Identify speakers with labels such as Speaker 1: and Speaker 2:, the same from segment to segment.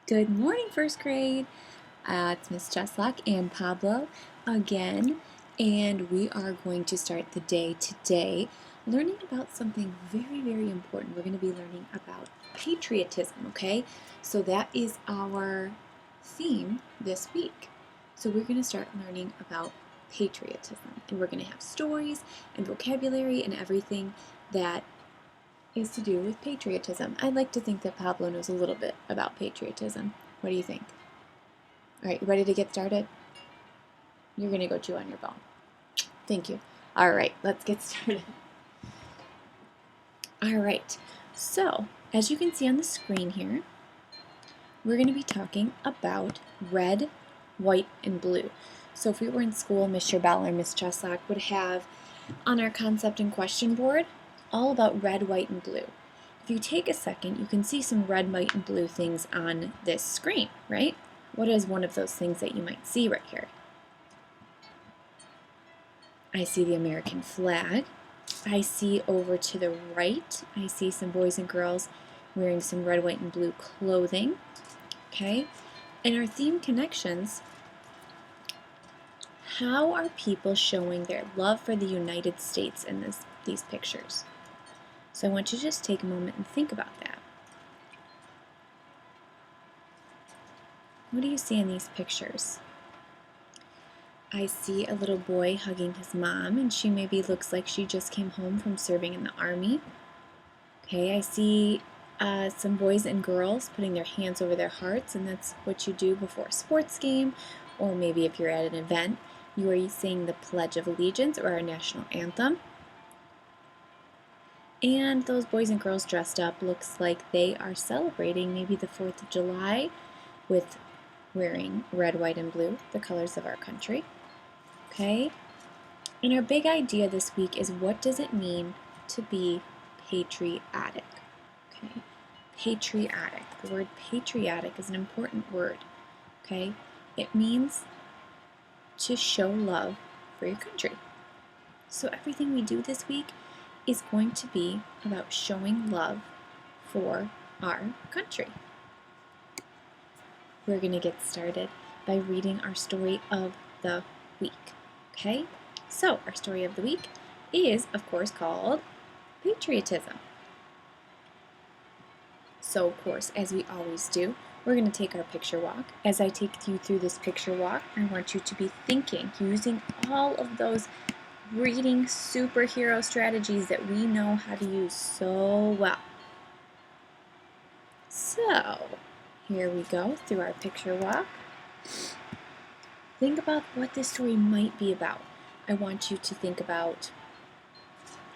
Speaker 1: Good morning, first grade. It's Miss Cheslock and Pablo again, and we are going to start the day today learning about something very, very important. We're going to be learning about patriotism, okay? So that is our theme this week. So we're going to start learning about patriotism, and we're going to have stories and vocabulary and everything that is to do with patriotism. I'd like to think that Pablo knows a little bit about patriotism. What do you think? All right, you ready to get started? You're going to go chew on your bone. Thank you. All right, let's get started. All right, so as you can see on the screen here, we're going to be talking about red, white, and blue. So if we were in school, Mr. Bell or Miss Cheslock would have on our concept and question board all about red, white, and blue. If you take a second, you can see some red, white, and blue things on this screen, right? What is one of those things that you might see right here? I see the American flag. I see over to the right, I see some boys and girls wearing some red, white, and blue clothing. Okay? In our theme connections, how are people showing their love for the United States in these pictures? So I want you to just take a moment and think about that. What do you see in these pictures? I see a little boy hugging his mom, and she maybe looks like she just came home from serving in the army. Okay, I see some boys and girls putting their hands over their hearts, and that's what you do before a sports game, or maybe if you're at an event, you are saying the Pledge of Allegiance or our National Anthem. And those boys and girls dressed up looks like they are celebrating maybe the 4th of July with wearing red, white, and blue, the colors of our country. Okay? And our big idea this week is, what does it mean to be patriotic? Okay? Patriotic. The word patriotic is an important word. Okay? It means to show love for your country. So everything we do this week is going to be about showing love for our country. We're going to get started by reading our story of the week. Okay? So, our story of the week is, of course, called Patriotism. So, of course, as we always do, we're going to take our picture walk. As I take you through this picture walk, I want you to be thinking, using all of those reading superhero strategies that we know how to use so well. So, here we go through our picture walk. Think about what this story might be about. I want you to think about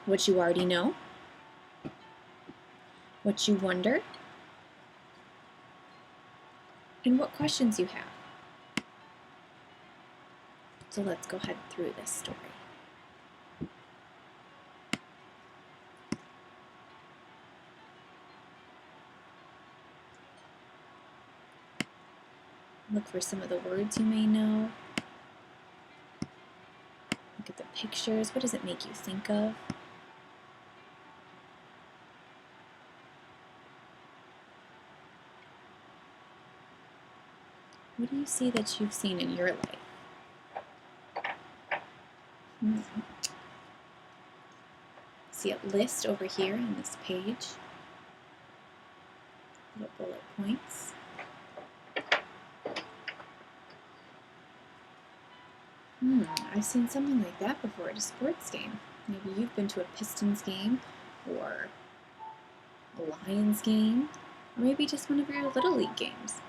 Speaker 1: what you already know, what you wonder, and what questions you have. So let's go ahead through this story. Look for some of the words you may know. Look at the pictures. What does it make you think of? What do you see that you've seen in your life? See a list over here on this page. Little bullet points. I've seen something like that before at a sports game. Maybe you've been to a Pistons game, or a Lions game, or maybe just one of your Little League games.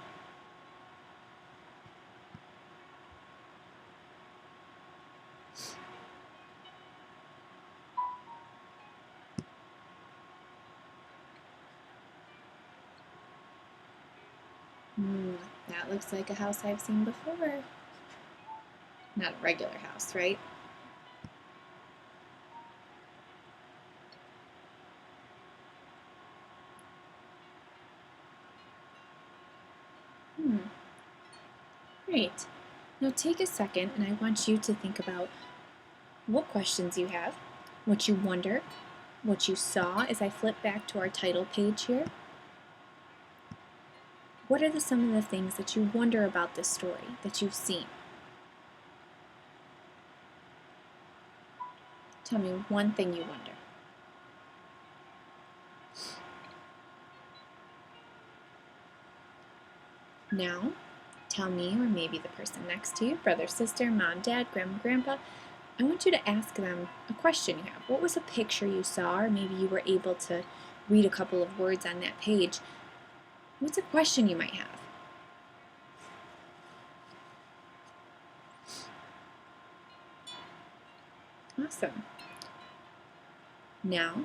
Speaker 1: That looks like a house I've seen before. Not a regular house, right? Great. Now take a second, and I want you to think about what questions you have, what you wonder, what you saw as I flip back to our title page here. What are some of the things that you wonder about this story that you've seen? Tell me one thing you wonder. Now, tell me, or maybe the person next to you, brother, sister, mom, dad, grandma, grandpa, I want you to ask them a question you have. What was a picture you saw, or maybe you were able to read a couple of words on that page? What's a question you might have? Awesome. Now,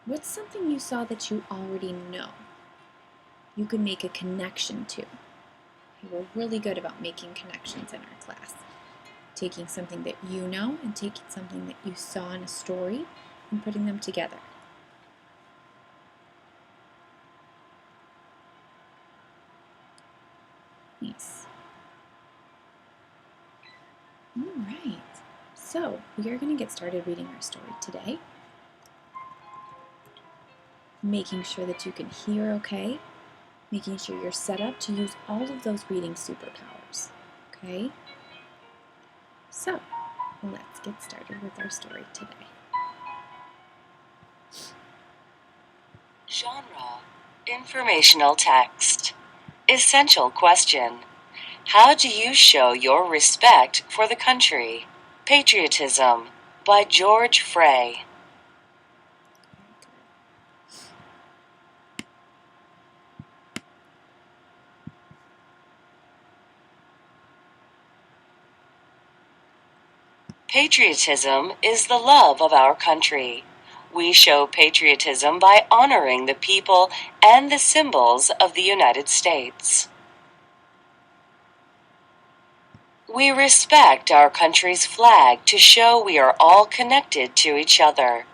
Speaker 1: what's something you saw that you already know? You can make a connection to. We're really good about making connections in our class. Taking something that you know and taking something that you saw in a story and putting them together. Nice. All right. So we are going to get started reading our story today. Making sure that you can hear okay. Making sure you're set up to use all of those reading superpowers. Okay? So, let's get started with our story today.
Speaker 2: Genre: informational text. Essential question: how do you show your respect for the country? Patriotism by George Frey. Patriotism is the love of our country. We show patriotism by honoring the people and the symbols of the United States. We respect our country's flag to show we are all connected to each other.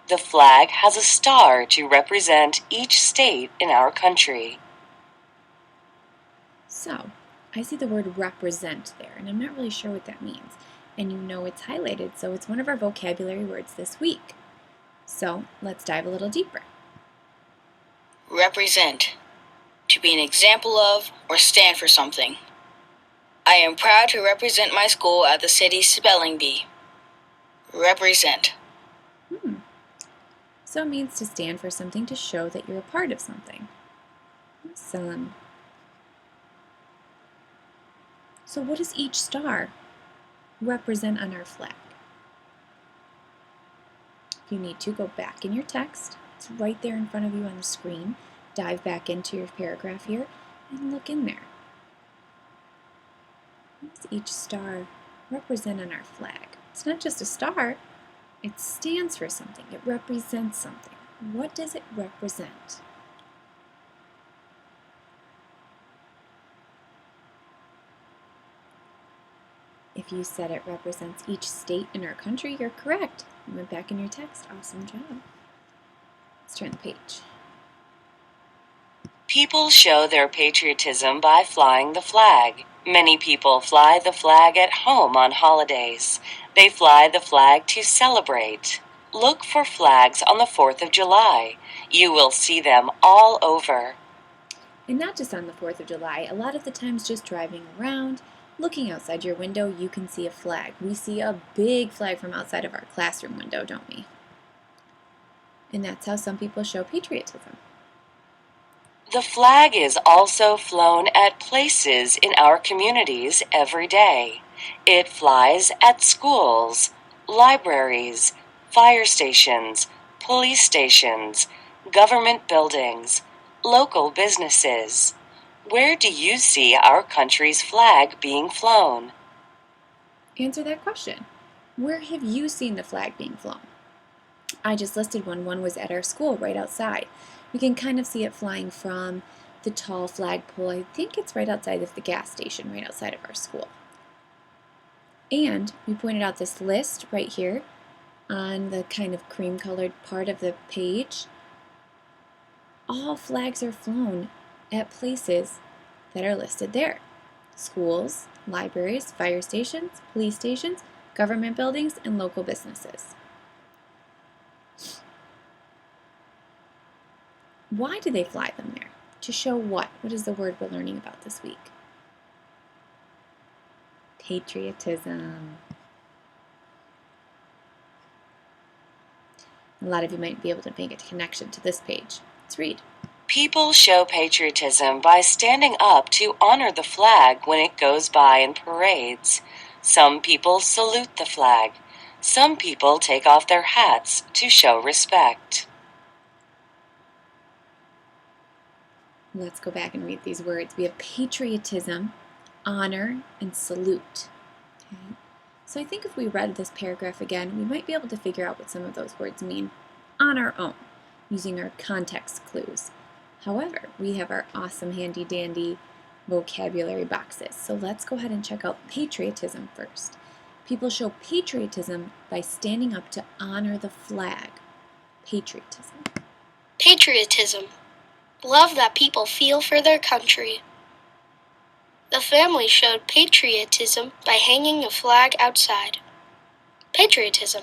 Speaker 2: The flag has a star to represent each state in our country.
Speaker 1: So, I see the word represent there, and I'm not really sure what that means. And you know it's highlighted, so it's one of our vocabulary words this week. So, let's dive a little deeper.
Speaker 3: Represent. To be an example of or stand for something. I am proud to represent my school at the city spelling bee. Represent.
Speaker 1: So it means to stand for something, to show that you're a part of something. Awesome. So what does each star represent on our flag? If you need to, go back in your text. It's right there in front of you on the screen. Dive back into your paragraph here and look in there. What does each star represent on our flag? It's not just a star. It stands for something. It represents something. What does it represent? If you said it represents each state in our country, you're correct. You went back in your text. Awesome job. Let's turn the page.
Speaker 2: People show their patriotism by flying the flag. Many people fly the flag at home on holidays. They fly the flag to celebrate. Look for flags on the 4th of July. You will see them all over.
Speaker 1: And not just on the 4th of July. A lot of the times just driving around, looking outside your window, you can see a flag. We see a big flag from outside of our classroom window, don't we? And that's how some people show patriotism.
Speaker 2: The flag is also flown at places in our communities every day. It flies at schools, libraries, fire stations, police stations, government buildings, local businesses. Where do you see our country's flag being flown?
Speaker 1: Answer that question. Where have you seen the flag being flown? I just listed one. One was at our school right outside. We can kind of see it flying from the tall flagpole. I think it's right outside of the gas station, right outside of our school. And we pointed out this list right here on the kind of cream-colored part of the page. All flags are flown at places that are listed there. Schools, libraries, fire stations, police stations, government buildings, and local businesses. Why do they fly them there? To show what? What is the word we're learning about this week? Patriotism. A lot of you might be able to make a connection to this page. Let's read.
Speaker 2: People show patriotism by standing up to honor the flag when it goes by in parades. Some people salute the flag. Some people take off their hats to show respect.
Speaker 1: Let's go back and read these words. We have patriotism, honor, and salute. Okay. So I think if we read this paragraph again, we might be able to figure out what some of those words mean on our own, using our context clues. However, we have our awesome handy-dandy vocabulary boxes. So let's go ahead and check out patriotism first. People show patriotism by standing up to honor the flag. Patriotism.
Speaker 4: Patriotism. Love that people feel for their country. The family showed patriotism by hanging a flag outside. Patriotism.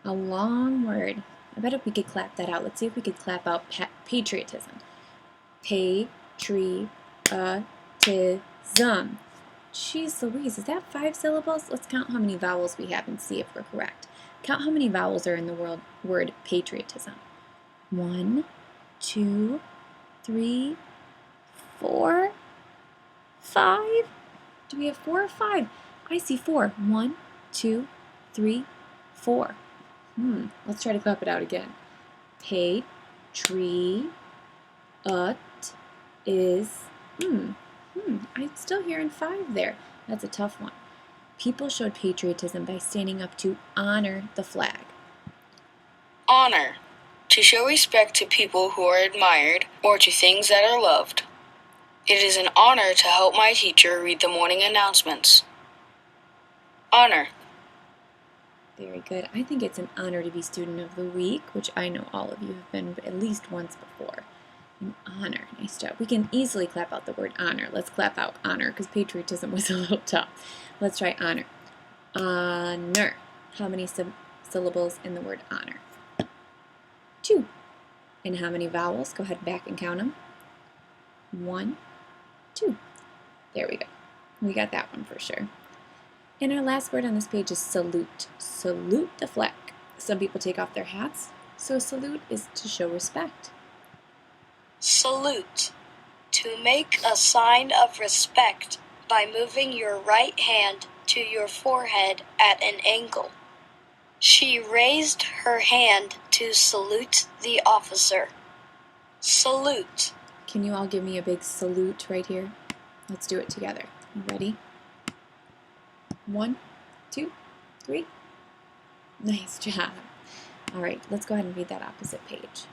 Speaker 1: A long word. I bet if we could clap that out. Let's see if we could clap out patriotism. Patriotism. Jeez Louise, is that 5 syllables? Let's count how many vowels we have and see if we're correct. Count how many vowels are in the word patriotism. 1, 2, 3, 4, 5. Do we have 4 or 5? I see 4. 1, 2, 3, 4. Let's try to clap it out again. I'm still hearing 5 there. That's a tough one. People showed patriotism by standing up to honor the flag.
Speaker 3: Honor. To show respect to people who are admired or to things that are loved. It is an honor to help my teacher read the morning announcements. Honor.
Speaker 1: Very good. I think it's an honor to be Student of the Week, which I know all of you have been at least once before. An honor. Nice job. We can easily clap out the word honor. Let's clap out honor because patriotism was a little tough. Let's try honor. Honor. How many syllables in the word honor? 2. And how many vowels? Go ahead back and count them. 1, 2. There we go. We got that one for sure. And our last word on this page is salute. Salute the flag. Some people take off their hats, so salute is to show respect.
Speaker 4: Salute. To make a sign of respect by moving your right hand to your forehead at an angle. She raised her hand to salute the officer. Salute.
Speaker 1: Can you all give me a big salute right here? Let's do it together. You ready? 1, 2, 3. Nice job. All right, let's go ahead and read that opposite page.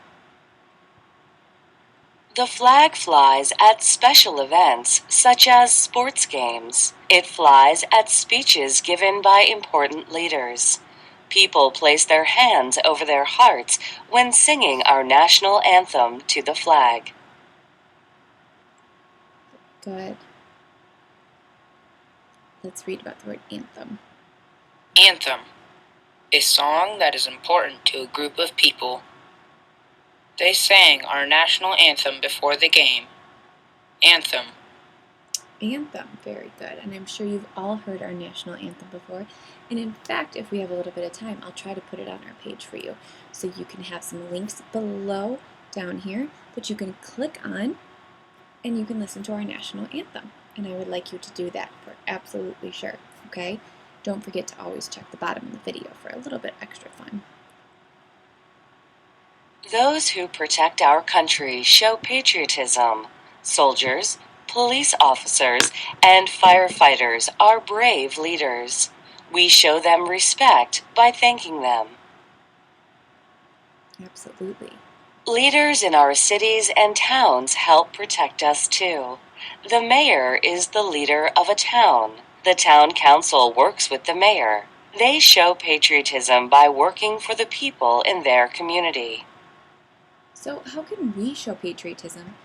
Speaker 2: The flag flies at special events such as sports games. It flies at speeches given by important leaders. People place their hands over their hearts when singing our national anthem to the flag.
Speaker 1: Good. Let's read about the word anthem.
Speaker 5: Anthem. A song that is important to a group of people. They sang our national anthem before the game. Anthem.
Speaker 1: Anthem, very good. And I'm sure you've all heard our national anthem before. And in fact, if we have a little bit of time, I'll try to put it on our page for you. So you can have some links below down here that you can click on and you can listen to our national anthem. And I would like you to do that for absolutely sure, okay? Don't forget to always check the bottom of the video for a little bit extra fun.
Speaker 2: Those who protect our country show patriotism. Soldiers, police officers, and firefighters are brave leaders. We show them respect by thanking them.
Speaker 1: Absolutely.
Speaker 2: Leaders in our cities and towns help protect us too. The mayor is the leader of a town. The town council works with the mayor. They show patriotism by working for the people in their community.
Speaker 1: So how can we show patriotism?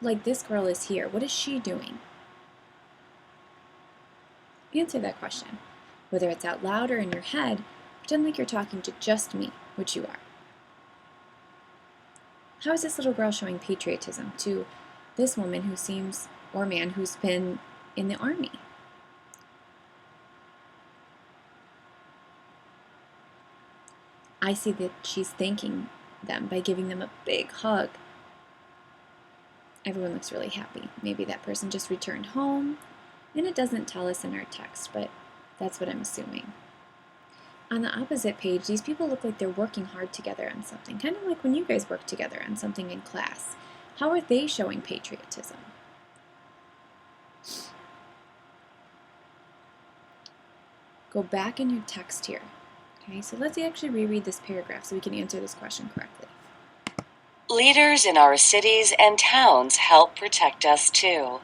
Speaker 1: Like this girl is here. What is she doing? Answer that question. Whether it's out loud or in your head, pretend like you're talking to just me, which you are. How is this little girl showing patriotism to this woman who seems, or man, who's been in the army? I see that she's thanking them by giving them a big hug. Everyone looks really happy. Maybe that person just returned home, and it doesn't tell us in our text, but that's what I'm assuming. On the opposite page, these people look like they're working hard together on something, kind of like when you guys work together on something in class. How are they showing patriotism? Go back in your text here. Okay, so let's actually reread this paragraph so we can answer this question correctly.
Speaker 2: Leaders in our cities and towns help protect us too.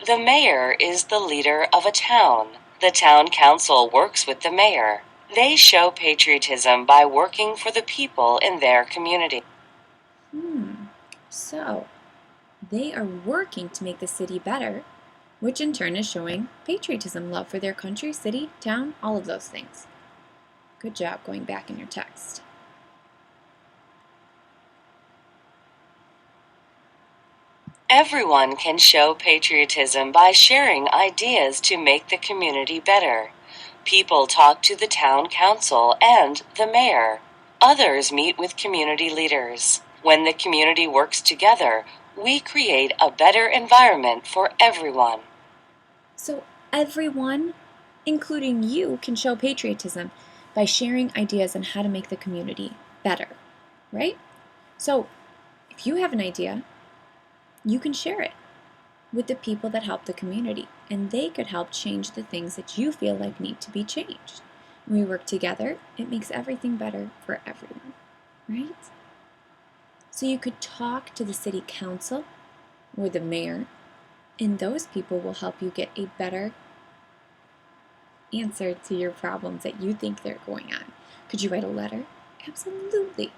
Speaker 2: The mayor is the leader of a town. The town council works with the mayor. They show patriotism by working for the people in their community.
Speaker 1: So, they are working to make the city better, which in turn is showing patriotism, love for their country, city, town, all of those things. Good job going back in your text.
Speaker 2: Everyone can show patriotism by sharing ideas to make the community better. People talk to the town council and the mayor. Others meet with community leaders. When the community works together, we create a better environment for everyone.
Speaker 1: So everyone, including you, can show patriotism by sharing ideas on how to make the community better, right? So if you have an idea, you can share it with the people that help the community, and they could help change the things that you feel like need to be changed. When we work together, it makes everything better for everyone, right? So you could talk to the city council or the mayor, and those people will help you get a better answer to your problems that you think they're going on. Could you write a letter? Absolutely.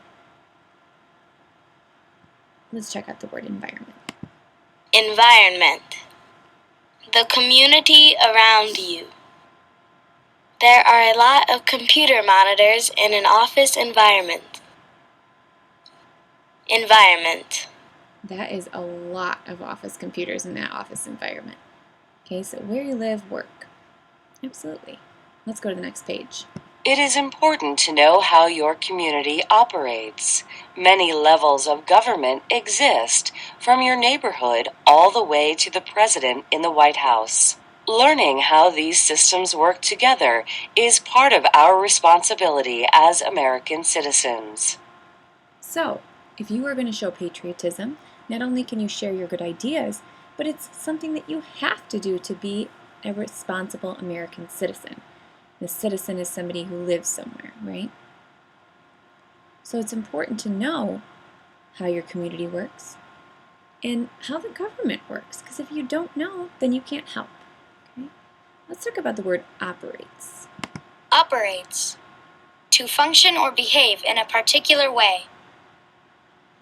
Speaker 1: Let's check out the word environment.
Speaker 4: Environment. The community around you. There are a lot of computer monitors in an office environment. Environment.
Speaker 1: That is a lot of office computers in that office environment. Okay, so where you live, work. Absolutely. Let's go to the next page.
Speaker 2: It is important to know how your community operates. Many levels of government exist, from your neighborhood all the way to the president in the White House. Learning how these systems work together is part of our responsibility as American citizens.
Speaker 1: So, if you are going to show patriotism, not only can you share your good ideas, but it's something that you have to do to be a responsible American citizen. The citizen is somebody who lives somewhere, right? So it's important to know how your community works and how the government works, because if you don't know, then you can't help. Okay? Let's talk about the word operates.
Speaker 4: Operates. To function or behave in a particular way.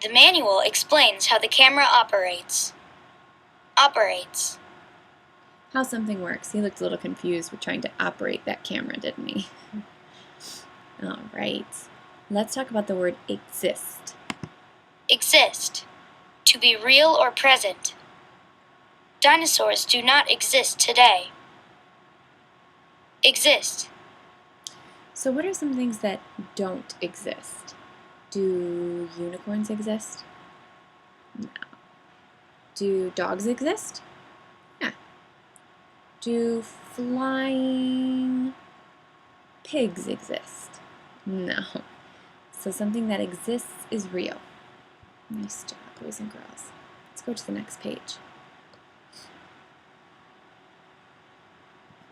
Speaker 4: The manual explains how the camera operates. Operates.
Speaker 1: How something works. He looked a little confused with trying to operate that camera, didn't he? All right. Let's talk about the word exist.
Speaker 4: Exist. To be real or present. Dinosaurs do not exist today. Exist.
Speaker 1: So what are some things that don't exist? Do unicorns exist? No. Do dogs exist? Yeah. Do flying pigs exist? No. So something that exists is real. Nice job, boys and girls. Let's go to the next page.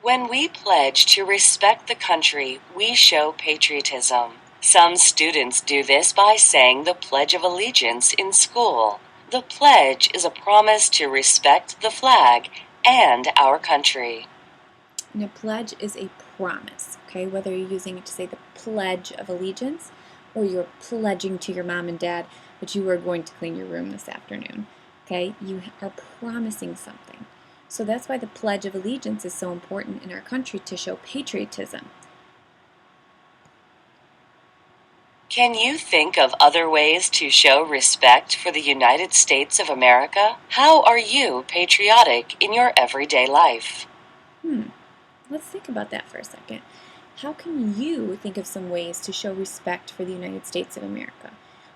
Speaker 2: When we pledge to respect the country, we show patriotism. Some students do this by saying the Pledge of Allegiance in school. The pledge is a promise to respect the flag and our country.
Speaker 1: And a pledge is a promise, okay? Whether you're using it to say the Pledge of Allegiance or you're pledging to your mom and dad that you are going to clean your room this afternoon, okay? You are promising something. So that's why the Pledge of Allegiance is so important in our country, to show patriotism.
Speaker 2: Can you think of other ways to show respect for the United States of America? How are you patriotic in your everyday life?
Speaker 1: Let's think about that for a second. How can you think of some ways to show respect for the United States of America?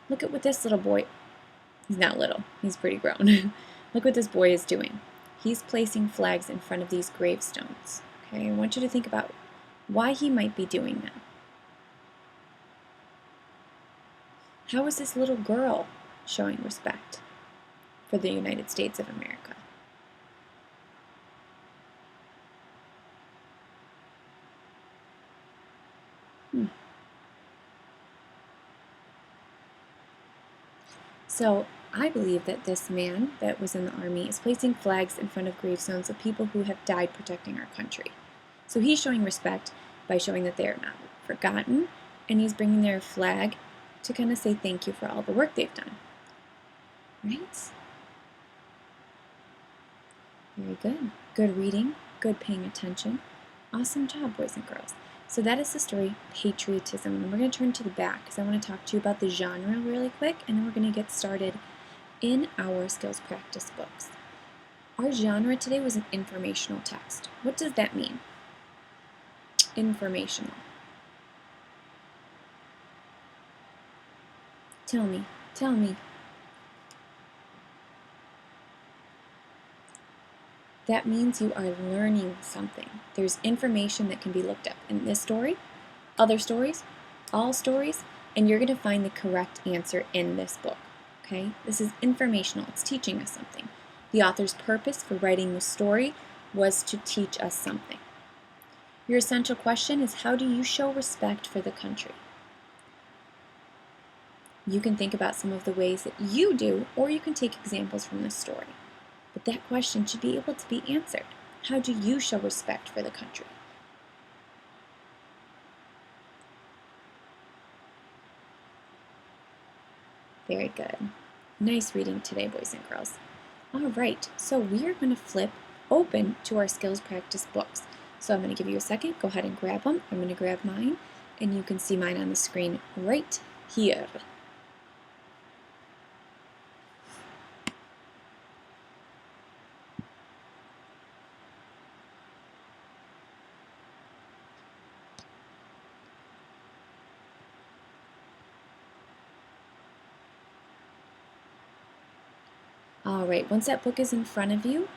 Speaker 1: Look at what this little boy, he's not little, he's pretty grown. Look what this boy is doing. He's placing flags in front of these gravestones. Okay, I want you to think about why he might be doing that. How is this little girl showing respect for the United States of America? So I believe that this man that was in the army is placing flags in front of gravestones of people who have died protecting our country. So he's showing respect by showing that they are not forgotten, and he's bringing their flag to kind of say thank you for all the work they've done. Right? Very good. Good reading, good paying attention. Awesome job, boys and girls. So that is the story, Patriotism. And we're going to turn to the back because I want to talk to you about the genre really quick, and then we're going to get started in our skills practice books. Our genre today was an informational text. What does that mean? Informational. Tell me. That means you are learning something. There's information that can be looked up in this story, other stories, all stories, and you're going to find the correct answer in this book. Okay? This is informational. It's teaching us something. The author's purpose for writing the story was to teach us something. Your essential question is, how do you show respect for the country? You can think about some of the ways that you do, or you can take examples from this story. But that question should be able to be answered. How do you show respect for the country? Very good. Nice reading today, boys and girls. All right, so we are going to flip open to our skills practice books. So I'm going to give you a second. Go ahead and grab them. I'm going to grab mine, and you can see mine on the screen right here. All right, once that book is in front of you,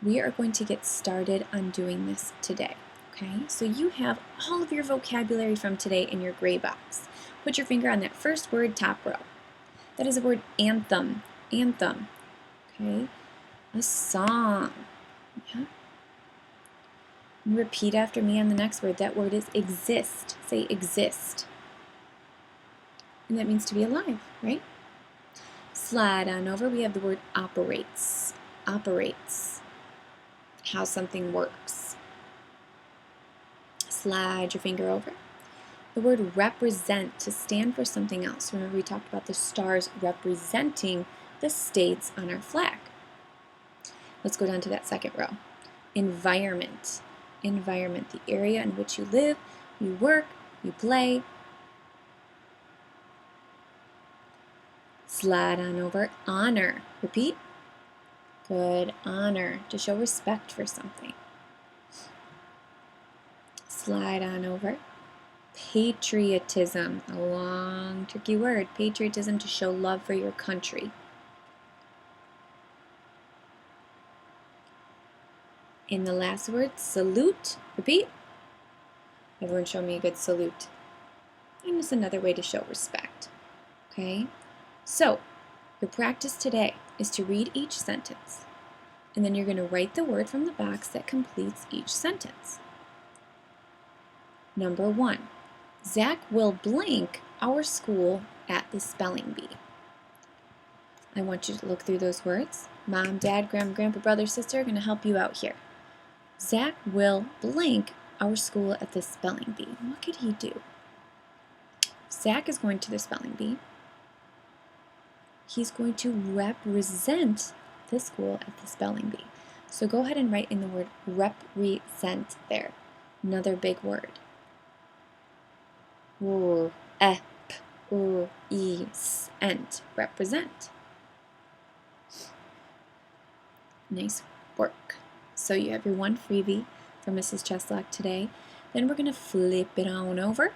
Speaker 1: we are going to get started on doing this today. Okay, so you have all of your vocabulary from today in your gray box. Put your finger on that first word, top row. That is the word anthem. Anthem. Okay, a song. Yeah. Repeat after me on the next word. That word is exist. Say exist. And that means to be alive, right? Slide on over. We have the word operates. Operates. How something works. Slide your finger over. The word represent, to stand for something else. Remember we talked about the stars representing the states on our flag. Let's go down to that second row. Environment. Environment, the area in which you live, you work, you play. Slide on over. Honor. Repeat. Good. Honor, to show respect for something. Slide on over. Patriotism, a long, tricky word. Patriotism, to show love for your country. In the last word, salute. Repeat. Everyone show me a good salute. And it's another way to show respect. Okay? So, your practice today is to read each sentence, and then you're going to write the word from the box that completes each sentence. Number 1, Zach will blank our school at the spelling bee. I want you to look through those words. Mom, Dad, Grandma, Grandpa, brother, sister are going to help you out here. Zach will blank our school at the spelling bee. What could he do? Zach is going to the spelling bee. He's going to represent the school at the spelling bee. So go ahead and write in the word represent there. Another big word. Represent. Represent. Nice work. So you have your one freebie from Mrs. Cheslock today. Then we're going to flip it on over.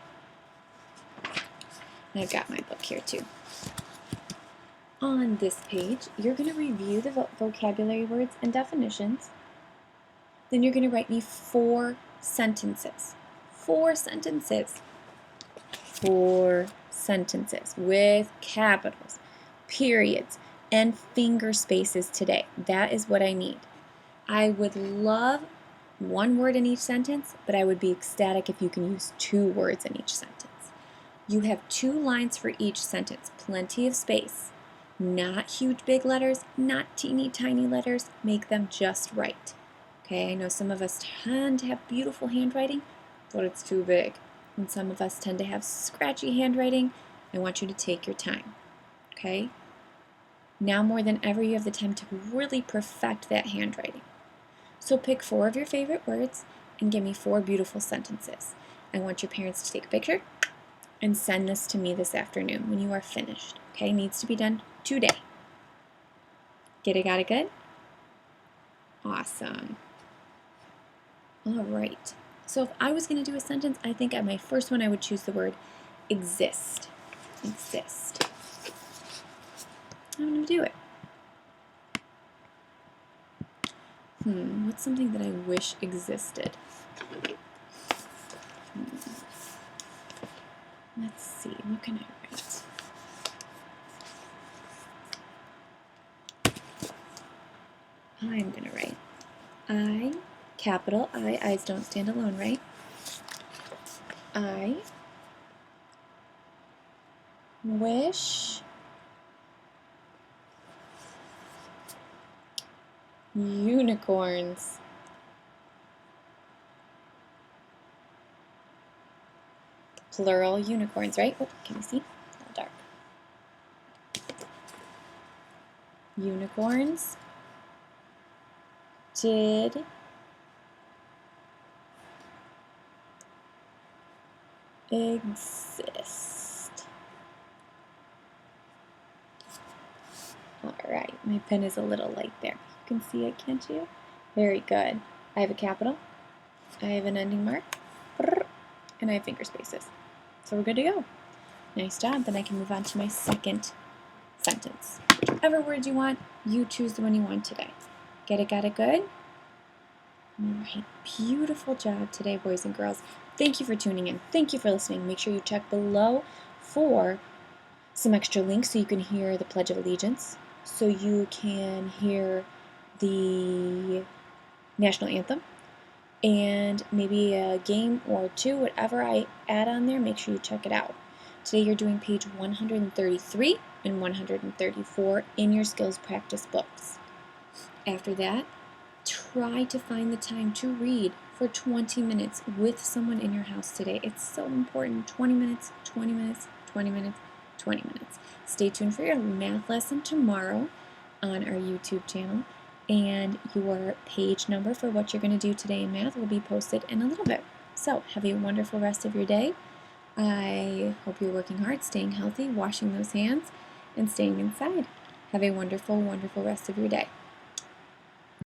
Speaker 1: And I've got my book here too. On this page, you're going to review the vocabulary words and definitions. Then you're going to write me 4 sentences. 4 sentences. 4 sentences with capitals, periods, and finger spaces today. That is what I need. I would love 1 word in each sentence, but I would be ecstatic if you can use 2 words in each sentence. You have 2 lines for each sentence, plenty of space. Not huge big letters, not teeny tiny letters. Make them just right. Okay, I know some of us tend to have beautiful handwriting, but it's too big. And some of us tend to have scratchy handwriting. I want you to take your time. Okay? Now more than ever, you have the time to really perfect that handwriting. So pick 4 of your favorite words and give me 4 beautiful sentences. I want your parents to take a picture and send this to me this afternoon when you are finished. Okay? Needs to be done today. Get it? Got it good? Awesome. All right. So if I was going to do a sentence, I think at my first one I would choose the word exist. Exist. I'm going to do it. What's something that I wish existed? Let's see, what can I write? I'm going to write I, capital I, I's don't stand alone, right? I wish unicorns plural unicorns, right? Oh, can you see? It's a little dark. Unicorns did exist. All right, my pen is a little light there. You can see it, can't you? Very good. I have a capital, I have an ending mark, and I have finger spaces. So we're good to go. Nice job. Then I can move on to my second sentence. Whichever word you want, you choose the one you want today. Get it? Got it good? All right. Beautiful job today, boys and girls. Thank you for tuning in. Thank you for listening. Make sure you check below for some extra links so you can hear the Pledge of Allegiance, so you can hear the National Anthem, and maybe a game or 2, whatever I add on there, make sure you check it out. Today you're doing page 133 and 134 in your skills practice books. After that, try to find the time to read for 20 minutes with someone in your house today. It's so important. 20 minutes, 20 minutes, 20 minutes, 20 minutes. Stay tuned for your math lesson tomorrow on our YouTube channel. And your page number for what you're going to do today in math will be posted in a little bit. So have a wonderful rest of your day. I hope you're working hard, staying healthy, washing those hands, and staying inside. Have a wonderful, wonderful rest of your day.